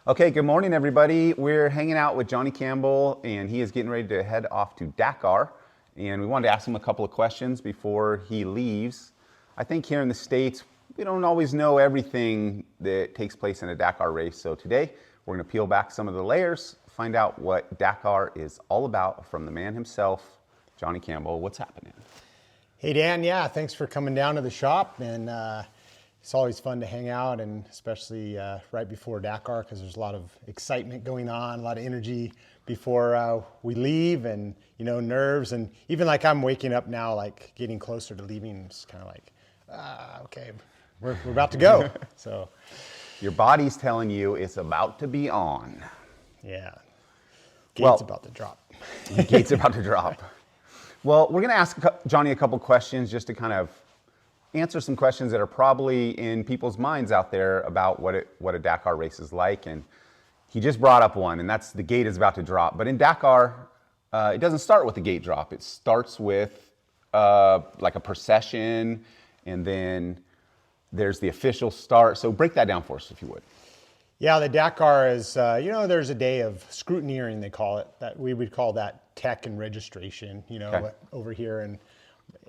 Okay, good morning, everybody. We're hanging out with Johnny Campbell, and he is getting ready to head off to Dakar. And we wanted to ask him a couple of questions before he leaves. I think here in the States, we don't always know everything that takes place in a Dakar race. So today, we're going to peel back some of the layers, find out what Dakar is all about from the man himself, Johnny Campbell. What's happening? Hey, Dan. Yeah, thanks for coming down to the shop. And it's always fun to hang out, and especially right before Dakar, because there's a lot of excitement going on, a lot of energy before we leave, and nerves, and even like I'm waking up now, like getting closer to leaving. It's kind of like, okay, we're about to go. So your body's telling you it's about to be on. Yeah, gate's about to drop. Gate's about to drop. Well, we're going to ask Johnny a couple questions just to kind of answer some questions that are probably in people's minds out there about what a Dakar race is like. And he just brought up one, and that's the gate is about to drop. But in Dakar, it doesn't start with the gate drop. It starts with like a procession, and then there's the official start. So break that down for us, if you would. Yeah, the Dakar is, there's a day of scrutineering, they call it. That we would call that tech and registration, Okay. over here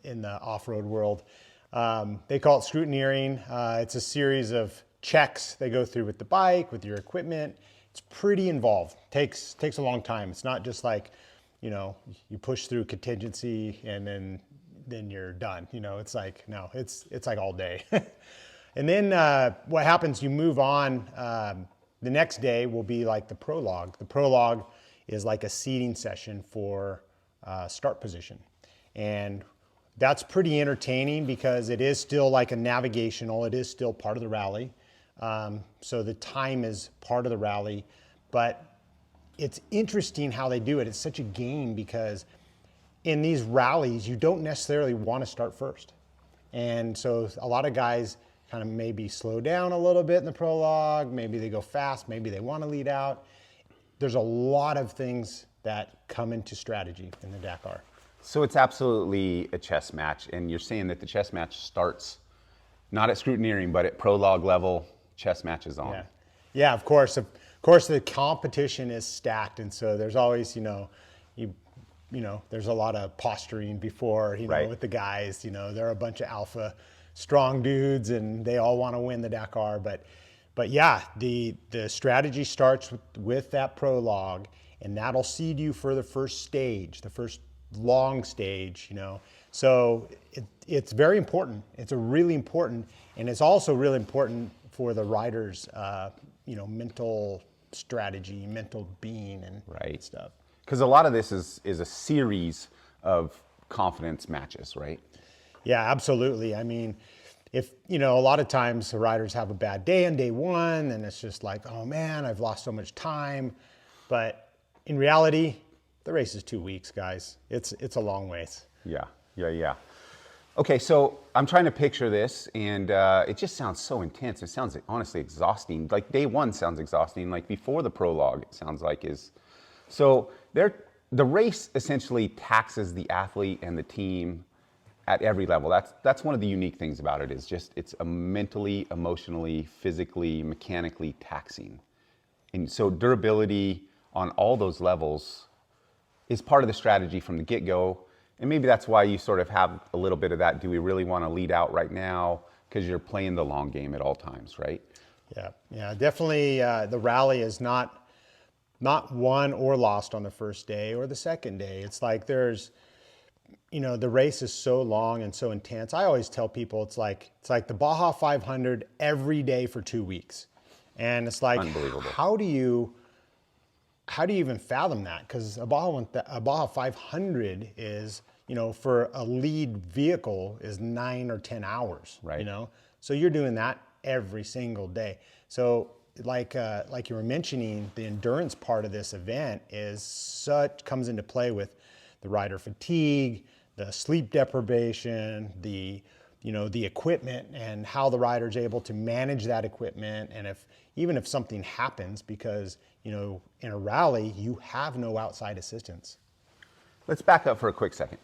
in the off-road world. They call it scrutineering. It's a series of checks they go through with the bike, with your equipment. It's pretty involved. Takes a long time. It's not just like, you push through contingency and then you're done. It's like, no, it's like all day. And then what happens, you move on. The next day will be like the prologue. The prologue is like a seating session for start position. And that's pretty entertaining because it is still like a navigational. It is still part of the rally. So the time is part of the rally, but it's interesting how they do it. It's such a game because in these rallies, you don't necessarily want to start first. And so a lot of guys kind of maybe slow down a little bit in the prologue. Maybe they go fast. Maybe they want to lead out. There's a lot of things that come into strategy in the Dakar. So it's absolutely a chess match, and you're saying that the chess match starts not at scrutineering, but at prologue level, chess match is on. Yeah, of course. Of course, the competition is stacked, and so there's always, there's a lot of posturing before, Right. with the guys. They're a bunch of alpha, strong dudes, and they all want to win the Dakar. But yeah, the strategy starts with that prologue, and that'll seed you for the first stage, the first long stage, So it's very important. It's a really important, and it's also really important for the riders, mental strategy, mental being, and Right. stuff. Because a lot of this is a series of confidence matches, right? Yeah, absolutely. I mean, if, a lot of times the riders have a bad day on day one, and it's just like, oh man, I've lost so much time. But in reality, the race is 2 weeks, guys. It's a long ways. Yeah. Okay, so I'm trying to picture this, and it just sounds so intense. It sounds honestly exhausting. Like day one sounds exhausting. Like before the prologue, it sounds like is. So the race essentially taxes the athlete and the team at every level. That's one of the unique things about it. Is just it's a mentally, emotionally, physically, mechanically taxing, and so durability on all those levels is part of the strategy from the get-go. And maybe that's why you sort of have a little bit of that, do we really want to lead out right now? Because you're playing the long game at all times, right? Yeah, definitely the rally is not won or lost on the first day or the second day. It's like there's, the race is so long and so intense. I always tell people it's like the Baja 500 every day for 2 weeks. And it's like, unbelievable. How do you even fathom that? Because a Baja 500 is, for a lead vehicle is 9 or 10 hours, Right. So you're doing that every single day. So like you were mentioning, the endurance part of this event comes into play with the rider fatigue, the sleep deprivation, the equipment, and how the rider's able to manage that equipment. And even if something happens, because, in a rally, you have no outside assistance. Let's back up for a quick second.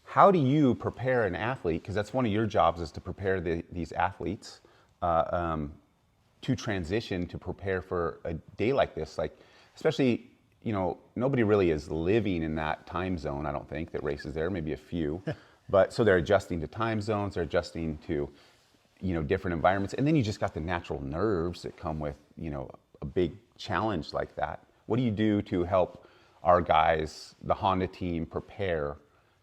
How do you prepare an athlete? Because that's one of your jobs, is to prepare these athletes to transition to prepare for a day like this? Like, especially, nobody really is living in that time zone, I don't think, that races there, maybe a few. But so they're adjusting to time zones, they're adjusting to, different environments. And then you just got the natural nerves that come with, a big challenge like that. What do you do to help our guys, the Honda team, prepare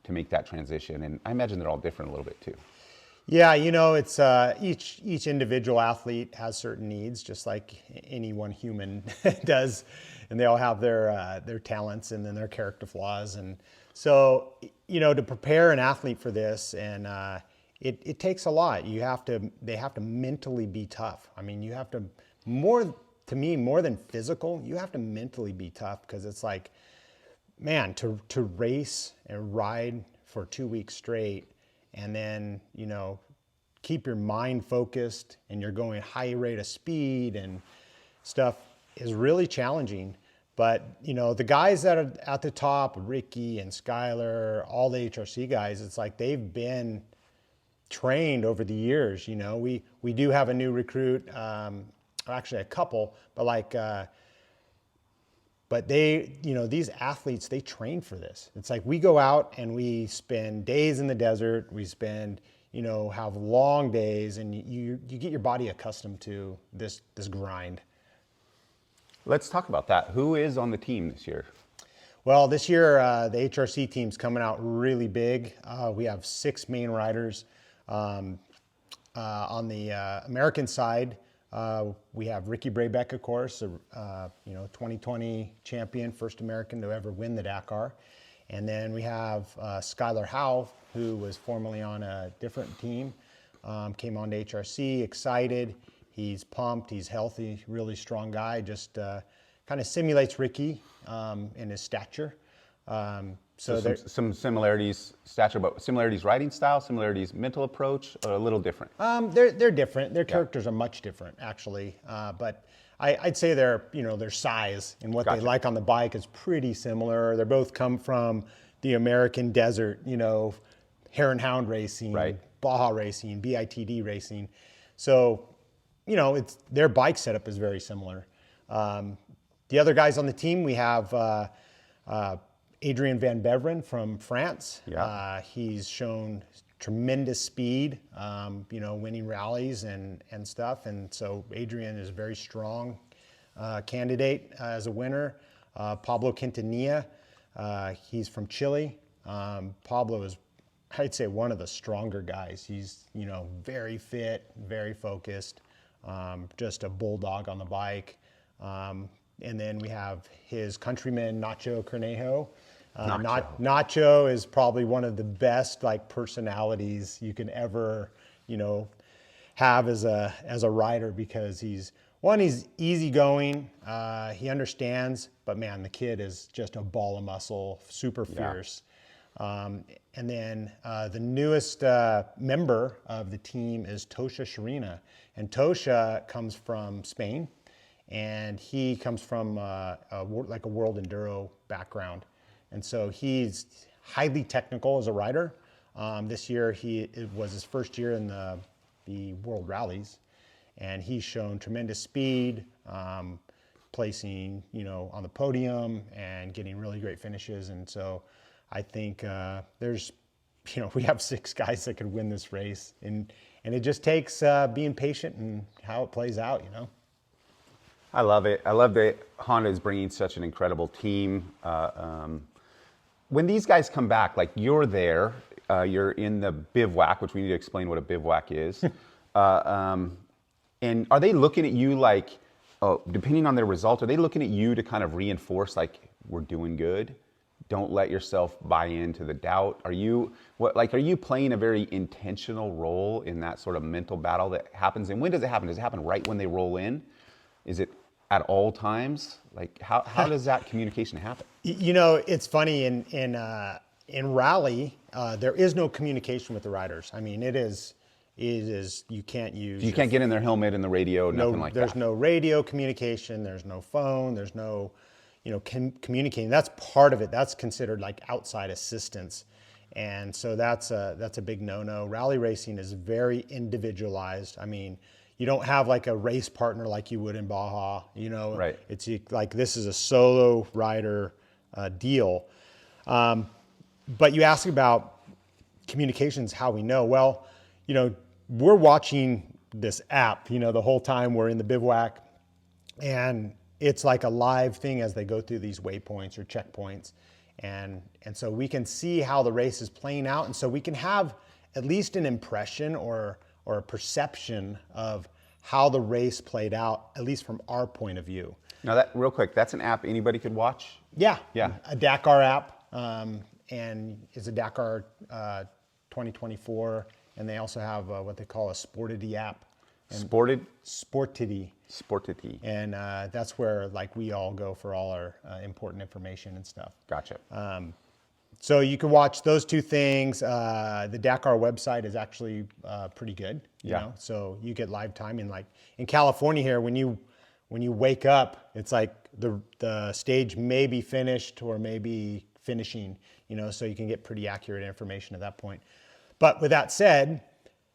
to make that transition? And I imagine they're all different a little bit too. Yeah, it's each individual athlete has certain needs, just like any one human does, and they all have their talents and then their character flaws. And so, to prepare an athlete for this, and it takes a lot. They have to mentally be tough. I mean, you have to more than physical. You have to mentally be tough, because it's like, man, to race and ride for 2 weeks straight, and then, keep your mind focused, and you're going high rate of speed and stuff, is really challenging. But, the guys that are at the top, Ricky and Skylar, all the HRC guys, it's like they've been trained over the years. We do have a new recruit, actually a couple, but but they, these athletes, they train for this. It's like we go out and we spend days in the desert. We spend, have long days, and you get your body accustomed to this grind. Let's talk about that. Who is on the team this year? Well, this year, the HRC team's coming out really big. We have 6 main riders. On the American side, we have Ricky Brabeck, of course, 2020 champion, first American to ever win the Dakar. And then we have Skylar Howe, who was formerly on a different team, came on to HRC, excited. He's pumped, he's healthy, really strong guy, just kind of simulates Ricky in his stature. So some similarities, stature, but similarities riding style, similarities mental approach, or a little different? They're different. Their characters are much different, actually. But I'd say their size and what they like on the bike is pretty similar. They both come from the American desert, hare and hound racing, right. Baja racing, BITD racing. So, their bike setup is very similar. The other guys on the team, we have Adrien Van Beveren from France. Yeah. He's shown tremendous speed, winning rallies and stuff. And so Adrien is a very strong candidate as a winner. Pablo Quintanilla, he's from Chile. Pablo is, I'd say, one of the stronger guys. He's, very fit, very focused, just a bulldog on the bike. And then we have his countryman, Nacho Cornejo. Nacho is probably one of the best personalities you can ever, have as a rider, because he's easygoing, he understands, but man, the kid is just a ball of muscle, super fierce. And then the newest member of the team is Tosha Sharina, and Tosha comes from Spain, and he comes from a world enduro background. And so he's highly technical as a rider. This year it was his first year in the World Rallies, and he's shown tremendous speed, placing on the podium and getting really great finishes. And so I think we have 6 guys that could win this race, and it just takes being patient and how it plays out. I love it. I love that Honda is bringing such an incredible team. When these guys come back, like you're there, you're in the bivouac, which we need to explain what a bivouac is. And are they looking at you like, depending on their result, are they looking at you to kind of reinforce like, we're doing good? Don't let yourself buy into the doubt. Are you playing a very intentional role in that sort of mental battle that happens? And when does it happen? Does it happen right when they roll in? Is it at all times? Like how does that communication happen? It's funny in rally, there is no communication with the riders. I mean, it is you can't use. You can't get in their helmet and the radio, nothing like that. There's no radio communication. There's no phone. There's no, communicating. That's part of it. That's considered like outside assistance, and so that's a big no-no. Rally racing is very individualized. I mean, you don't have like a race partner like you would in Baja, you know. Right. It's like this is a solo rider deal. But you ask about communications, how we know. Well, you know, we're watching this app, you know, the whole time we're in the bivouac, and it's like a live thing as they go through these waypoints or checkpoints. And so we can see how the race is playing out. And so we can have at least an impression or a perception of how the race played out, at least from our point of view. Now that, real quick, that's an app anybody could watch? Yeah. Yeah. A Dakar app, and it's a Dakar 2024. And they also have what they call a Sportity app. Sportity. And that's where like we all go for all our important information and stuff. Gotcha. So you can watch those two things. The Dakar website is actually pretty good. You know? So you get live timing. Like in California here, when you wake up, it's like the stage may be finished or maybe finishing. You know, so you can get pretty accurate information at that point. But with that said,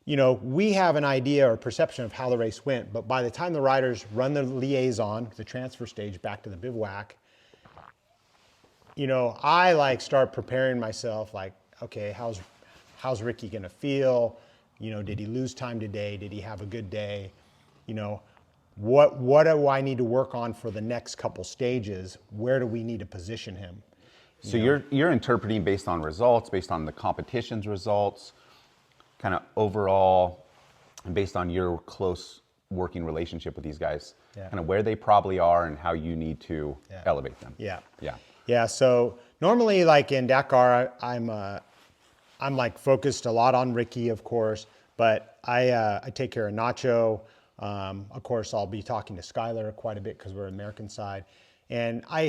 you know, we have an idea or perception of how the race went, but by the time the riders run the liaison, the transfer stage back to the bivouac, you know, I like start preparing myself like, okay, how's Ricky gonna feel? You know, did he lose time today? Did he have a good day? You know, what do I need to work on for the next couple stages? Where do we need to position him? So you're interpreting based on results, based on the competition's results, kind of overall, and based on your close working relationship with these guys, kind of where they probably are and how you need to elevate them. Yeah. So normally, like in Dakar, I'm like focused a lot on Ricky, of course, but I take care of Nacho. Of course, I'll be talking to Skylar quite a bit because we're American side. And I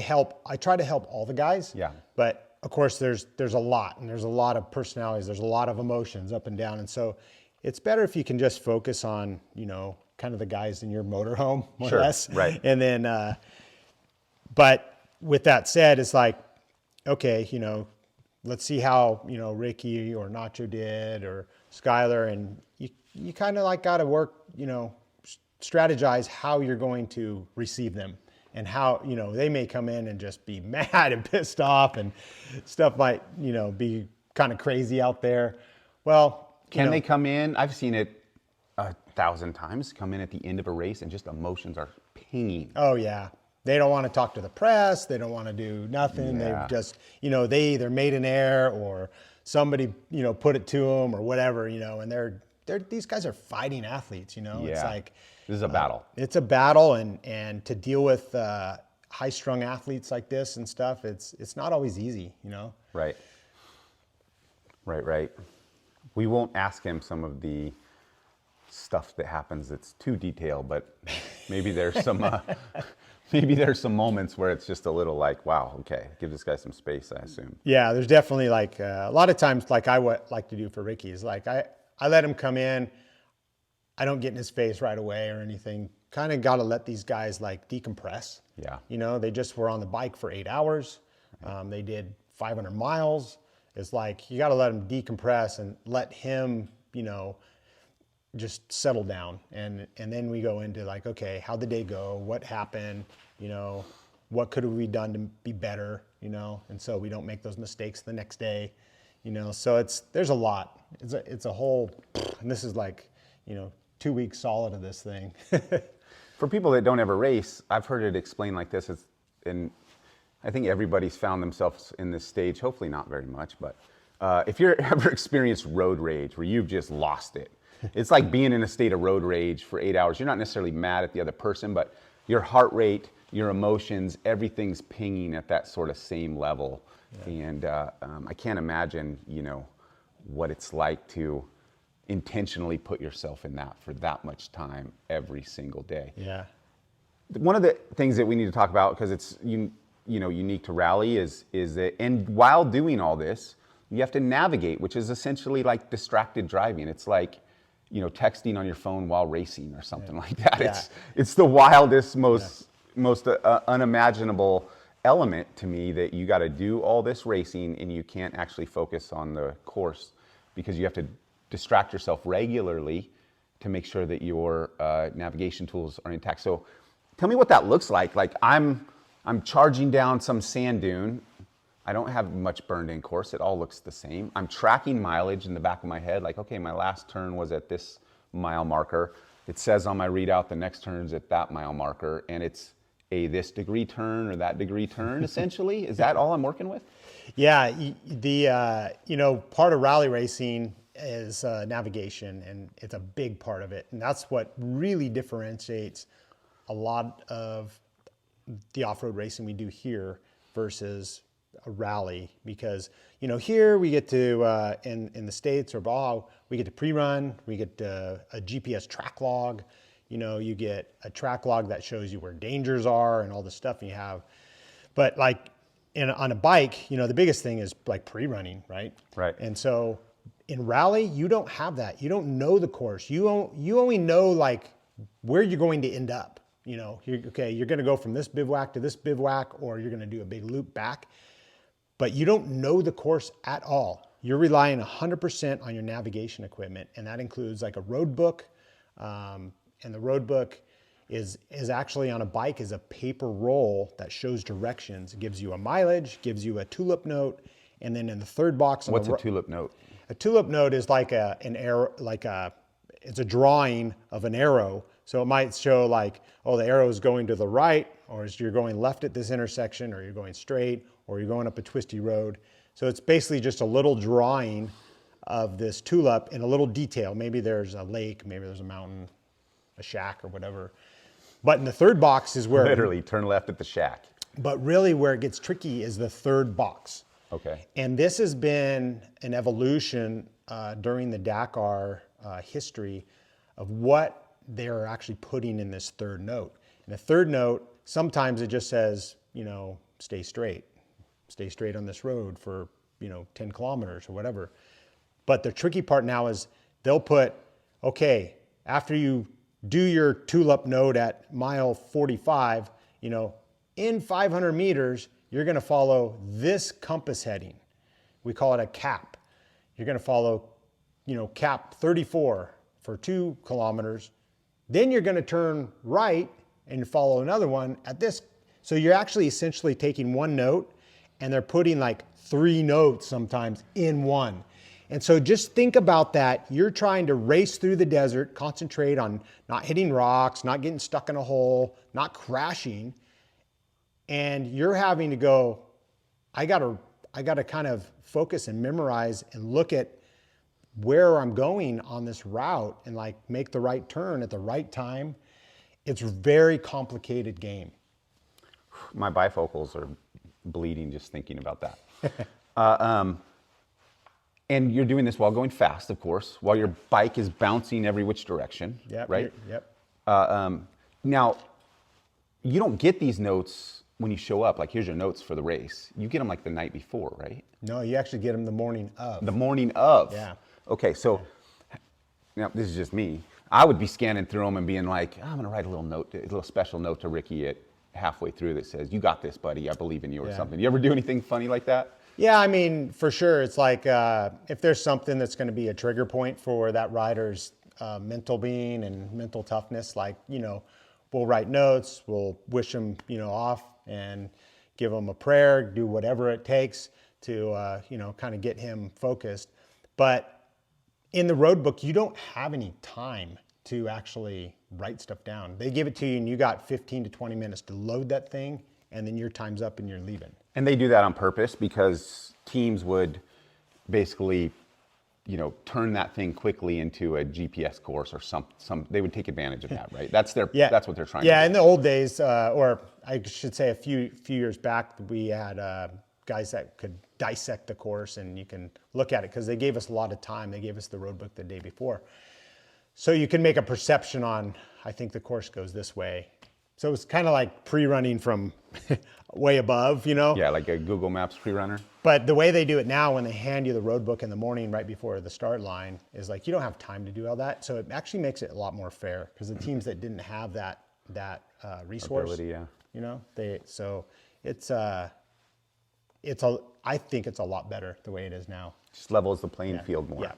try to help all the guys. Yeah. But of course, there's a lot, and there's a lot of personalities. There's a lot of emotions up and down. And so it's better if you can just focus on, you know, kind of the guys in your motorhome, more or less. Right. And then, but with that said, it's like, okay, you know, let's see how, you know, Ricky or Nacho did or Skylar. And you kind of like got to work, you know, strategize how you're going to receive them. And how, you know, they may come in and just be mad and pissed off and stuff might, you know, be kind of crazy out there. Well, can they come in? I've seen it 1,000 times, come in at the end of a race and just emotions are pinging. Oh, yeah. They don't want to talk to the press. They don't want to do nothing. Yeah. They've just, you know, they either made an error or somebody, you know, put it to them or whatever, you know, and these guys are fighting athletes, you know. It's like, this is a battle. It's a battle, and to deal with high-strung athletes like this and stuff, it's not always easy, you know. Right. We won't ask him some of the stuff that happens that's too detailed, but maybe there's some moments where it's just a little like, wow, okay, give this guy some space, I assume. Yeah, there's definitely like a lot of times, like I like to do for Ricky is like I let him come in. I don't get in his face right away or anything. Kind of got to let these guys like decompress. Yeah. You know, they just were on the bike for 8 hours. They did 500 miles. It's like, you got to let him decompress and let him, you know, just settle down. And then we go into like, okay, how'd the day go? What happened? You know, what could have we done to be better? You know, and so we don't make those mistakes the next day, you know? So there's a lot. It's a whole, and this is like, you know, 2 weeks solid of this thing. For people that don't ever race, I've heard it explained like this, and I think everybody's found themselves in this stage, hopefully not very much, but if you're ever experienced road rage where you've just lost it, it's like being in a state of road rage for 8 hours. You're not necessarily mad at the other person, but your heart rate, your emotions, everything's pinging at that sort of same level. Yeah. And I can't imagine, you know, what it's like to intentionally put yourself in that for that much time every single day. Yeah. One of the things that we need to talk about, because it's unique to rally, is that, and while doing all this, you have to navigate, which is essentially like distracted driving. It's like, you know, texting on your phone while racing or something like that. Yeah. It's the wildest, most unimaginable element to me, that you got to do all this racing and you can't actually focus on the course because you have to distract yourself regularly to make sure that your navigation tools are intact. So tell me what that looks like. Like I'm charging down some sand dune. I don't have much burned in course. It all looks the same. I'm tracking mileage in the back of my head. Like, okay, my last turn was at this mile marker. It says on my readout the next turn's at that mile marker, and it's a this degree turn or that degree turn, essentially. Is that all I'm working with? Yeah, part of rally racing is navigation, and it's a big part of it. And that's what really differentiates a lot of the off-road racing we do here versus a rally, because here we get to in the States or Baja, we get to pre-run, we get a GPS track log. You get a track log that shows you where dangers are and all the stuff you have. But like on a bike, the biggest thing is like pre-running, right? Right. And so in rally, you don't have that. You don't know the course. You only know like where you're going to end up. You're going to go from this bivouac to this bivouac, or you're going to do a big loop back. But you don't know the course at all. You're relying 100% on your navigation equipment, and that includes like a road book. And the road book is actually on a bike is a paper roll that shows directions. It gives you a mileage, gives you a tulip note, and then in the third box. What's a tulip note? A tulip note is like an arrow, it's a drawing of an arrow. So it might show like, oh, the arrow is going to the right, or you're going left at this intersection, or you're going straight, or you're going up a twisty road. So it's basically just a little drawing of this tulip in a little detail. Maybe there's a lake, maybe there's a mountain, a shack or whatever. But in the third box is where... Literally, turn left at the shack. But really where it gets tricky is the third box. Okay. And this has been an evolution during the Dakar history of what they're actually putting in this third note. And the third note, sometimes it just says, stay straight. Stay straight on this road for, 10 kilometers or whatever. But the tricky part now is they'll put, okay, after you do your tulip note at mile 45, in 500 meters, you're going to follow this compass heading. We call it a cap. You're going to follow, cap 34 for 2 kilometers. Then you're going to turn right and follow another one at this. So you're actually essentially taking one note, and they're putting like 3 notes sometimes in one. And so just think about that. You're trying to race through the desert, concentrate on not hitting rocks, not getting stuck in a hole, not crashing. And you're having to go, I gotta kind of focus and memorize and look at where I'm going on this route and like make the right turn at the right time. It's a very complicated game. My bifocals are bleeding just thinking about that. And you're doing this while going fast, of course, while your bike is bouncing every which direction, right? Yep. Now, you don't get these notes when you show up. Like, here's your notes for the race. You get them like the night before, right? No, you actually get them the morning of. The morning of? Yeah. Okay, so now this is just me. I would be scanning through them and being like, I'm going to write a little special note to Ricky at halfway through that says, you got this, buddy. I believe in you or something. You ever do anything funny like that? Yeah, I mean, for sure. It's like if there's something that's going to be a trigger point for that rider's mental being and mental toughness, like, we'll write notes, we'll wish them, off and give them a prayer, do whatever it takes to, kind of get him focused. But in the road book, you don't have any time to actually write stuff down. They give it to you and you got 15 to 20 minutes to load that thing, and then your time's up and you're leaving. And they do that on purpose because teams would basically, turn that thing quickly into a GPS course or some. They would take advantage of that, right? That's what they're trying to do. Yeah, in the old days, or I should say a few years back, we had guys that could dissect the course, and you can look at it because they gave us a lot of time. They gave us the road book the day before. So you can make a perception on, I think the course goes this way. So it's kind of like pre-running from way above, Yeah, like a Google Maps pre-runner. But the way they do it now, when they hand you the road book in the morning right before the start line, is like you don't have time to do all that. So it actually makes it a lot more fair because the teams that didn't have that resource, ability, yeah. I think it's a lot better the way it is now. Just levels the playing field more.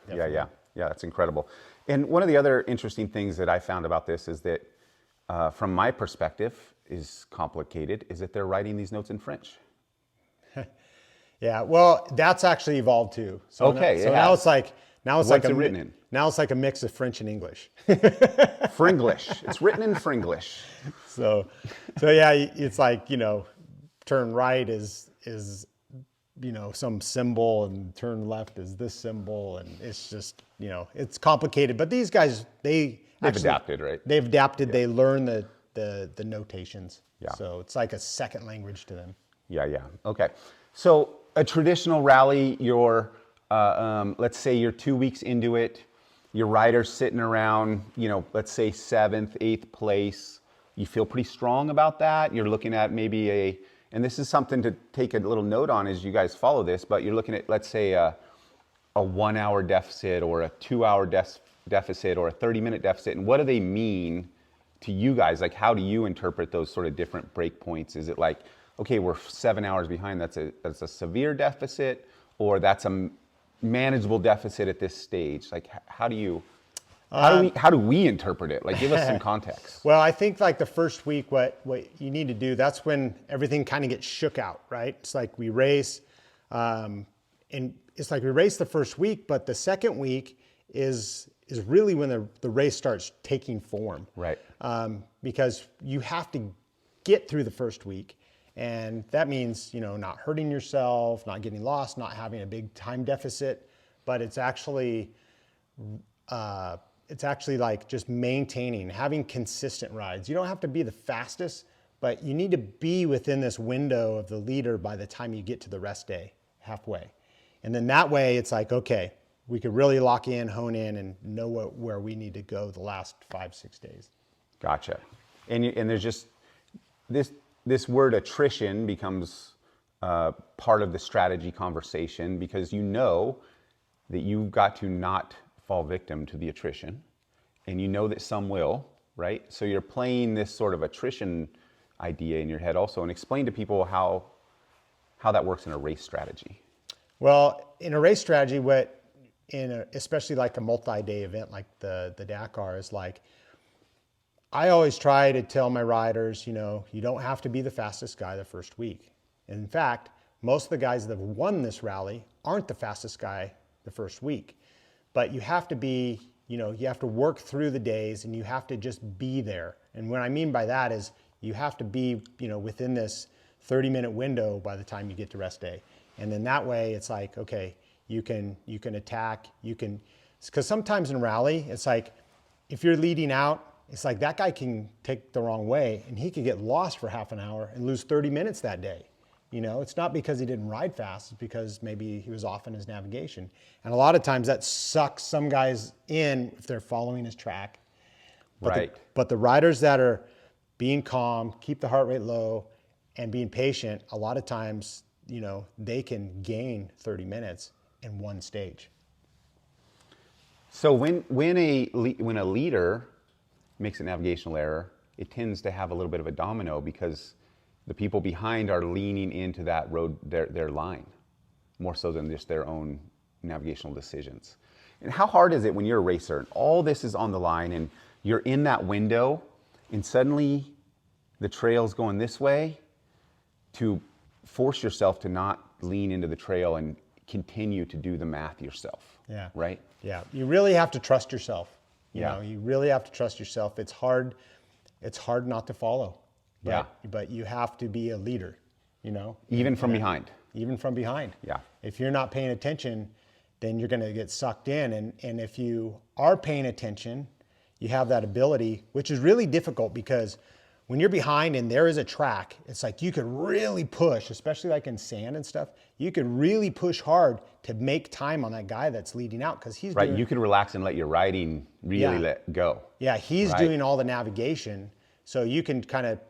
Yeah. Yeah, that's incredible. And one of the other interesting things that I found about this is that, from my perspective, is complicated, is that they're writing these notes in French. Yeah, well, that's actually evolved too. So Okay, now, so now it's like What's like it written in? now it's like a mix of French and English. Fringlish. It's written in Fringlish. So yeah, it's like, turn right is some symbol, and turn left is this symbol, and it's just it's complicated. But these guys they've adapted, right? They've adapted. Yeah. They learn the notations. Yeah. So it's like a second language to them. Yeah. Okay. So a traditional rally, let's say you're 2 weeks into it, your rider's sitting around, let's say 7th, 8th place. You feel pretty strong about that. You're looking at maybe and this is something to take a little note on as you guys follow this, but you're looking at, let's say, a 1 hour deficit or a 2 hour deficit or a 30-minute deficit. And what do they mean to you guys? Like, how do you interpret those sort of different break points? Is it like, okay, we're 7 hours behind, that's a severe deficit, or that's a manageable deficit at this stage? Like, how do we interpret it? Like, give us some context. Well, I think like the first week, what you need to do, that's when everything kind of gets shook out, right? It's like we race, and it's like we race the first week, but the second week is really when the race starts taking form. Right. Because you have to get through the first week. And that means, not hurting yourself, not getting lost, not having a big time deficit, but it's actually like just maintaining, having consistent rides. You don't have to be the fastest, but you need to be within this window of the leader by the time you get to the rest day, halfway. And then that way it's like, okay, we could really lock in, hone in, and know where we need to go the last 5-6 days. Gotcha. And there's just this word attrition becomes part of the strategy conversation, because that you've got to not fall victim to the attrition, and that some will, right? So you're playing this sort of attrition idea in your head also, and explain to people how that works in a race strategy. Well, in a race strategy, especially like a multi-day event like the Dakar is like, I always try to tell my riders, you don't have to be the fastest guy the first week. And in fact, most of the guys that have won this rally aren't the fastest guy the first week. But you have to be, you have to work through the days, and you have to just be there. And what I mean by that is you have to be, within this 30-minute window by the time you get to rest day. And then that way it's like, okay, you can attack, because sometimes in rally, it's like, if you're leading out, it's like that guy can take the wrong way, and he could get lost for half an hour and lose 30 minutes that day. It's not because he didn't ride fast, it's because maybe he was off in his navigation. And a lot of times that sucks some guys in if they're following his track. But right. The riders that are being calm, keep the heart rate low, and being patient, a lot of times, they can gain 30 minutes in one stage. So when a leader makes a navigational error, it tends to have a little bit of a domino, because the people behind are leaning into that road, their line, more so than just their own navigational decisions. And how hard is it when you're a racer and all this is on the line and you're in that window, and suddenly the trail's going this way, to force yourself to not lean into the trail and continue to do the math yourself? Yeah. Right? Yeah. You really have to trust yourself. Yeah. You really have to trust yourself. It's hard not to follow. But you have to be a leader, Even from behind. Even from behind. Yeah. If you're not paying attention, then you're going to get sucked in. And if you are paying attention, you have that ability, which is really difficult, because when you're behind and there is a track, it's like you could really push, especially like in sand and stuff. You could really push hard to make time on that guy that's leading out, because he's right. You could relax and let your riding really let go. Yeah, he's doing all the navigation, so you can kind of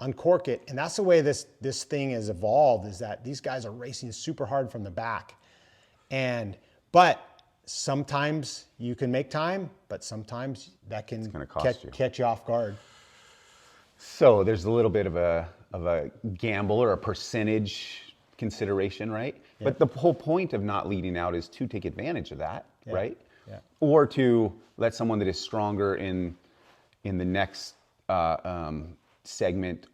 uncork it. And that's the way this thing has evolved, is that these guys are racing super hard from the back. But sometimes you can make time, but sometimes that can catch you off guard. So there's a little bit of a gamble or a percentage consideration, right? Yeah. But the whole point of not leading out is to take advantage of that, right? Yeah. or to let someone that is stronger in the next segment.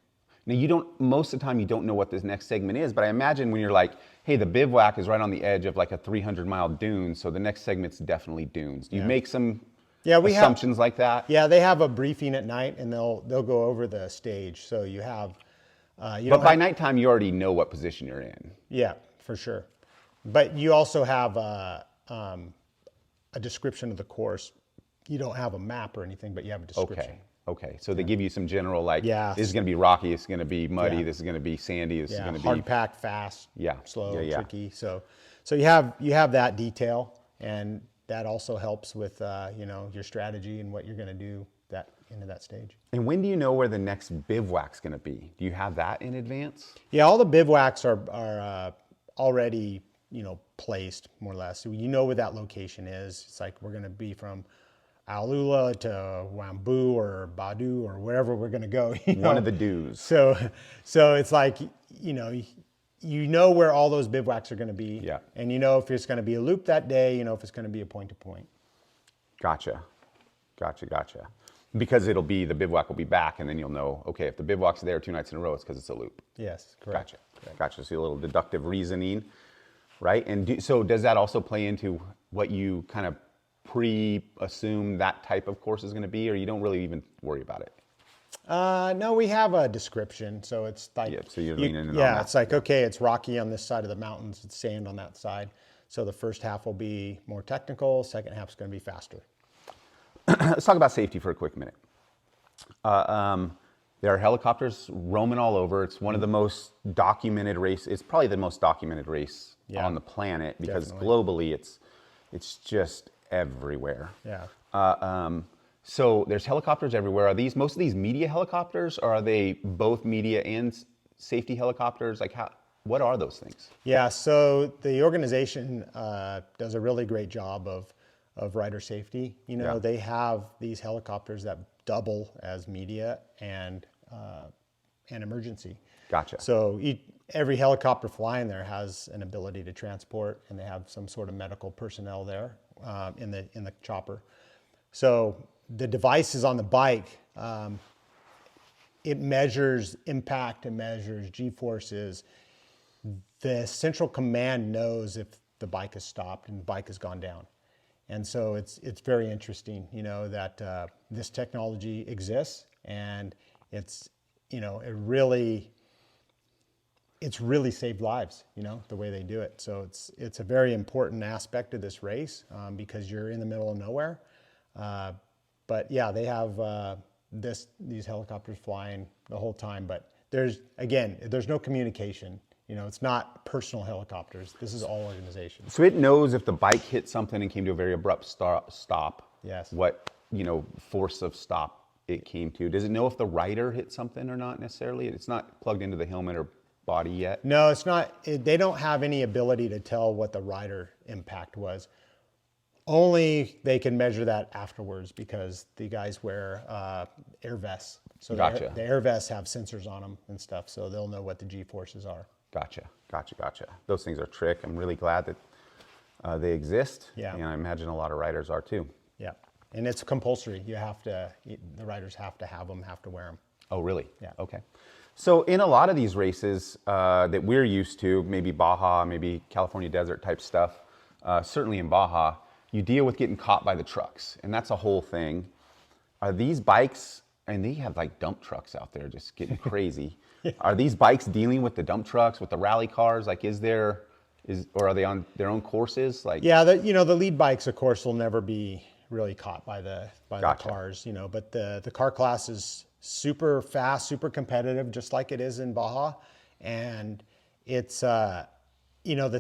Now you don't, most of the time you don't know what this next segment is, but I imagine when you're like, hey, the bivouac is right on the edge of like a 300-mile dune, so the next segment's definitely dunes. Do you make some assumptions like that? Yeah, they have a briefing at night, and they'll go over the stage. So you have, But by nighttime, you already know what position you're in. Yeah, for sure. But you also have a description of the course. You don't have a map or anything, but you have a description. Okay. So they give you some general, like, Yeah. this is going to be rocky, this is going to be muddy, Yeah. this is going to be sandy, this is going to be hard packed, fast, slow, Yeah. tricky. So you have that detail, and that also helps with your strategy and what you're going to do into that stage. And when do you know where the next bivouac's going to be? Do you have that in advance? Yeah, all the bivouacs are already placed more or less. So you know where that location is. It's like we're going to be from Alula to Wambu or Badu or wherever we're going to go. One of the dues. So it's like you know where all those bivouacs are going to be. Yeah. And you know if it's going to be a loop that day. You know if it's going to be a point to point. Gotcha. Because the bivouac will be back, and then you'll know, okay, if the bivouac's there 2 nights in a row, it's because it's a loop. Yes, correct. Gotcha. So a little deductive reasoning, right? And so does that also play into what you kind of pre-assume that type of course is going to be, or you don't really even worry about it? No, we have a description, so it's like so you're leaning in on that. It's like okay, it's rocky on this side of the mountains, it's sand on that side. So the first half will be more technical, second half is going to be faster. Let's talk about safety for a quick minute. There are helicopters roaming all over. It's one of the most documented race. It's probably the most documented race on the planet because globally it's just everywhere. Yeah. So there's helicopters everywhere. Are most of these media helicopters, or are they both media and safety helicopters? Like what are those things? Yeah. So the organization does a really great job of rider safety. They have these helicopters that double as media and emergency. Gotcha. So every helicopter flying there has an ability to transport, and they have some sort of medical personnel there in the chopper. So the device is on the bike. It measures impact, it measures G-forces. The central command knows if the bike is stopped and the bike has gone down. And so it's very interesting, that this technology exists, and it's really saved lives, the way they do it. So it's a very important aspect of this race because you're in the middle of nowhere. But yeah, they have these helicopters flying the whole time. But there's no communication. It's not personal helicopters. This is all organization. So it knows if the bike hit something and came to a very abrupt stop. Yes. What force of stop it came to. Does it know if the rider hit something or not necessarily? It's not plugged into the helmet or body yet. No, it's not. They don't have any ability to tell what the rider impact was. Only they can measure that afterwards because the guys wear air vests. So Gotcha. the air vests have sensors on them and stuff, so they'll know what the G-forces are. Gotcha. Those things are trick. I'm really glad that they exist. Yeah. And I imagine a lot of riders are too. Yeah. And it's compulsory. The riders have to have them, have to wear them. Oh, really? Yeah. Okay. So in a lot of these races that we're used to, maybe Baja, maybe California desert type stuff, certainly in Baja, you deal with getting caught by the trucks, and that's a whole thing. Are these bikes, and they have like dump trucks out there just getting crazy. Are these bikes dealing with the dump trucks, with the rally cars? Like, or are they on their own courses? Like, yeah, the lead bikes, of course, will never be really caught by the Gotcha. cars, but the car class is super fast, super competitive, just like it is in Baja. And it's, the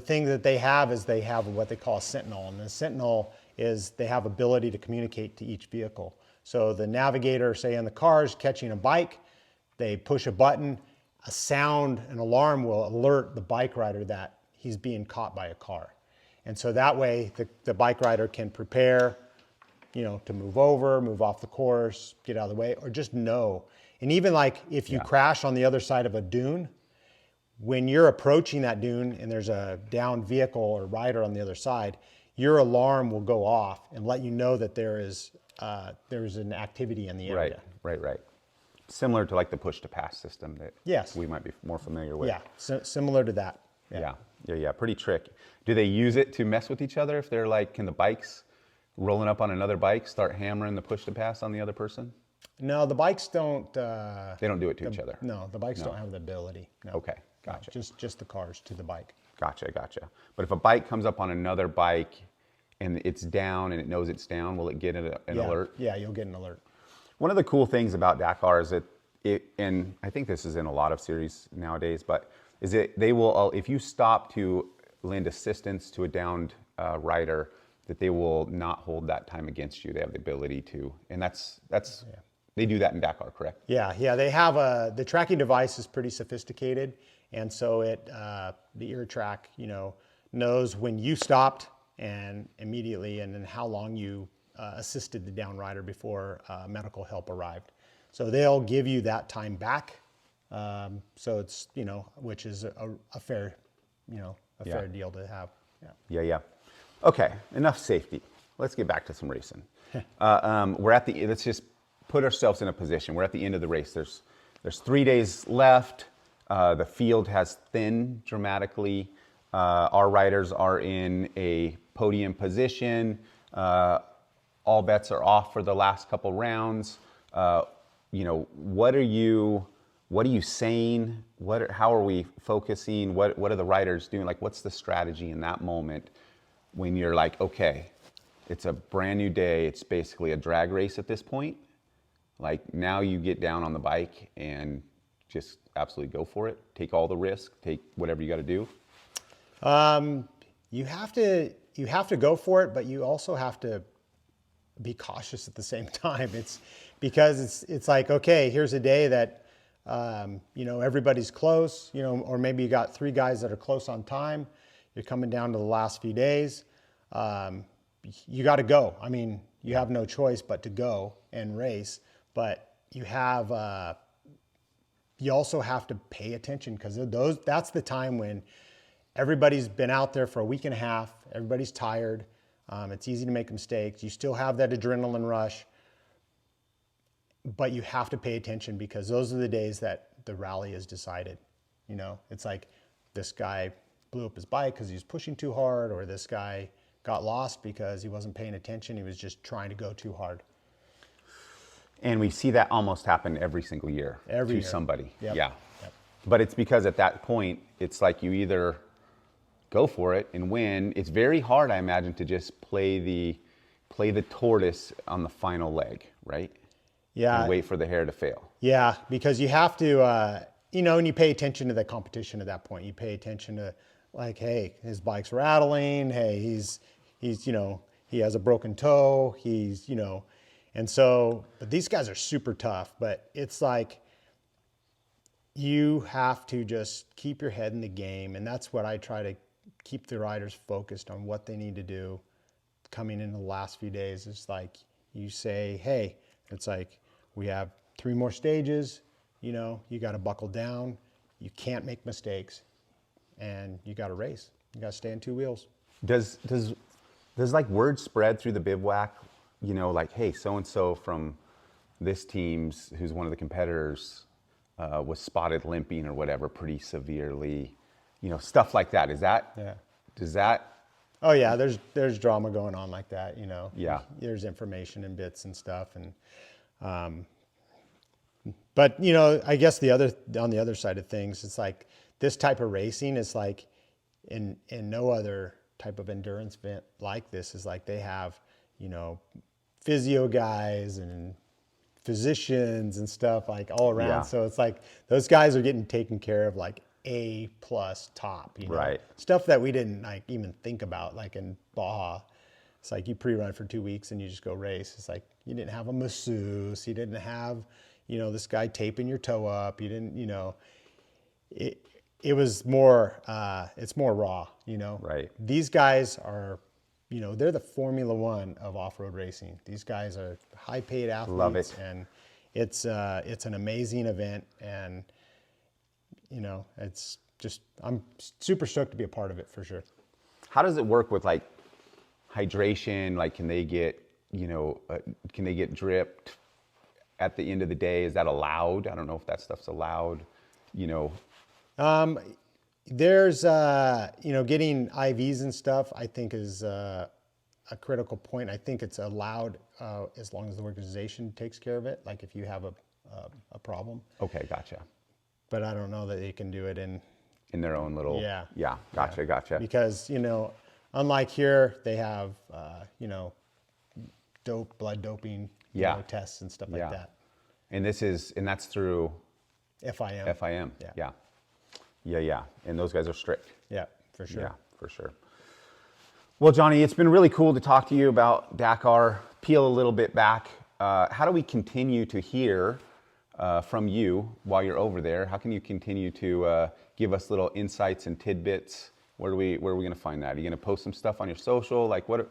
thing that they have is they have what they call a sentinel. And the sentinel is they have ability to communicate to each vehicle. So the navigator, say in the car, is catching a bike, they push a button, a sound, an alarm will alert the bike rider that he's being caught by a car. And so that way the bike rider can prepare, to move off the course, get out of the way, or just know. And even like if you crash on the other side of a dune, when you're approaching that dune and there's a downed vehicle or rider on the other side, your alarm will go off and let you know that there's an activity in the area. Right. Similar to like the push to pass system that Yes. we might be more familiar with. Yeah, similar to that. Yeah. Pretty tricky. Do they use it to mess with each other? If they're like, can the bikes rolling up on another bike start hammering the push to pass on the other person? No, the bikes don't. They don't do it to each other. No, the bikes don't have the ability. No. Okay, gotcha. No, just the cars to the bike. Gotcha. But if a bike comes up on another bike and it's down and it knows it's down, will it get an alert? Yeah, you'll get an alert. One of the cool things about Dakar is that and I think this is in a lot of series nowadays, but is it they will, if you stop to lend assistance to a downed rider, that they will not hold that time against you. They have the ability to, and that's they do that in Dakar, correct? Yeah. They have the tracking device is pretty sophisticated, and so the ear track, knows when you stopped and immediately, and then how long you assisted the down rider before medical help arrived. So they'll give you that time back. So it's which is a fair fair deal to have. Yeah. Okay, enough safety. Let's get back to some racing. Let's just put ourselves in a position. We're at the end of the race. There's 3 days left. The field has thinned dramatically. Our riders are in a podium position. All bets are off for the last couple rounds. What are you saying? How are we focusing? What are the riders doing? Like, what's the strategy in that moment when you're like, okay, it's a brand new day. It's basically a drag race at this point. Like, now you get down on the bike and just absolutely go for it. Take all the risk. Take whatever you got to do. You have to go for it, but you also have to be cautious at the same time. It's because it's like, okay, here's a day that everybody's close, or maybe you got 3 guys that are close on time. You're coming down to the last few days. You got to go. I mean, you have no choice but to go and race, but you also have to pay attention, because that's the time when everybody's been out there for a week and a half. Everybody's tired. It's easy to make mistakes. You still have that adrenaline rush, but you have to pay attention, because those are the days that the rally is decided. It's like, this guy blew up his bike because he was pushing too hard, or this guy got lost because he wasn't paying attention. He was just trying to go too hard. And we see that almost happen every single year to somebody. Yep. Yeah. Yep. But it's because at that point, it's like you either go for it and win. It's very hard, I imagine, to just play the tortoise on the final leg, right? Yeah. And wait for the hare to fail. Yeah, because you have to, and you pay attention to the competition at that point. You pay attention to, like, hey, his bike's rattling. Hey, he's he has a broken toe. And so, but these guys are super tough. But it's like, you have to just keep your head in the game, and that's what I try to keep the riders focused on, what they need to do coming into the last few days. It's like, you say, hey, it's like, we have 3 more stages. You got to buckle down. You can't make mistakes, and you got to race. You got to stay on 2 wheels. Does like word spread through the bivouac? Like, hey, so and so from this team's, who's one of the competitors, was spotted limping or whatever pretty severely. Stuff like that. Does that? Oh yeah, there's drama going on like that. Yeah. There's information and bits and stuff, and but I guess on the other side of things, it's like, this type of racing is like, in no other type of endurance event like this, is like, they have physio guys and physicians and stuff like all around. Yeah. So it's like, those guys are getting taken care of, like A+ top, Right. Stuff that we didn't like even think about, like in Baja. It's like, you pre-run for 2 weeks and you just go race. It's like, you didn't have a masseuse, you didn't have this guy taping your toe up, you didn't, it was more it's more raw. Right. These guys are, they're the Formula One of off-road racing. These guys are high-paid athletes. Love it. And it's an amazing event, and it's just, I'm super stoked to be a part of it, for sure. How does it work with, like, hydration? Like, can they get, can they get dripped at the end of the day? Is that allowed? I don't know if that stuff's allowed, There's, getting IVs and stuff, I think is a critical point. I think it's allowed as long as the organization takes care of it, like if you have a problem. Okay, gotcha. But I don't know that they can do it in their own little, yeah, gotcha. Because, unlike here, they have, blood doping tests and stuff like that. And that's through FIM. FIM. Yeah. And those guys are strict. Yeah, for sure. Yeah, for sure. Well, Johnny, it's been really cool to talk to you about Dakar. Peel a little bit back. How do we continue to hear from you while you're over there? How can you continue to give us little insights and tidbits? Where are we going to find that? Are you going to post some stuff on your social? Like, where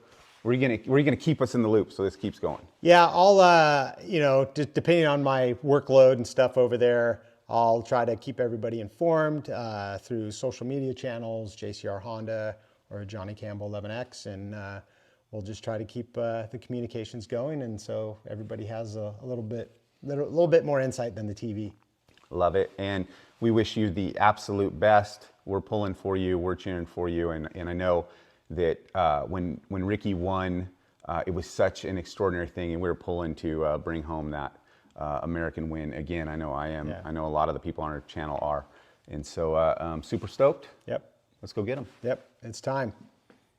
are you going to keep us in the loop so this keeps going? Yeah, I'll, depending on my workload and stuff over there, I'll try to keep everybody informed through social media channels, JCR Honda or Johnny Campbell 11X, and we'll just try to keep the communications going, and so everybody has a little bit more insight than the TV. Love it, and we wish you the absolute best. We're pulling for you, we're cheering for you, and I know that when Ricky won, it was such an extraordinary thing, and we were pulling to bring home that American win again. I know I am. Yeah. I know a lot of the people on our channel are, and so super stoked. Yep. Let's go get them. Yep. It's time.